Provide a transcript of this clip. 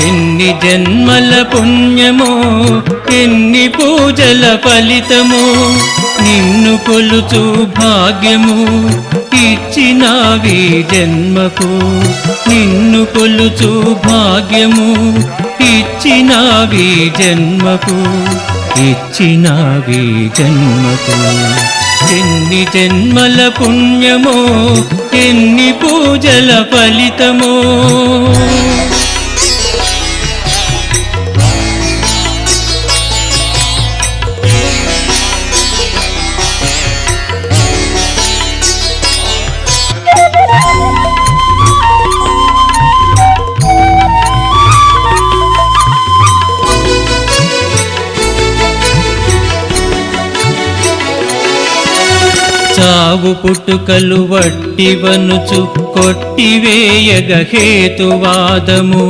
ఎన్ని జన్మల పుణ్యమో ఎన్ని పూజల ఫలితమో నిన్ను కొలుచు భాగ్యము ఇచ్చినావి జన్మకు నిన్ను కొలుచు భాగ్యము ఇచ్చినావి జన్మకు ఇచ్చినావి జన్మకు ఎన్ని జన్మల పుణ్యమో ఎన్ని పూజల ఫలితమో చావు పుట్టుకలు వట్టివనుచు కొట్టివేయగ హేతువాదము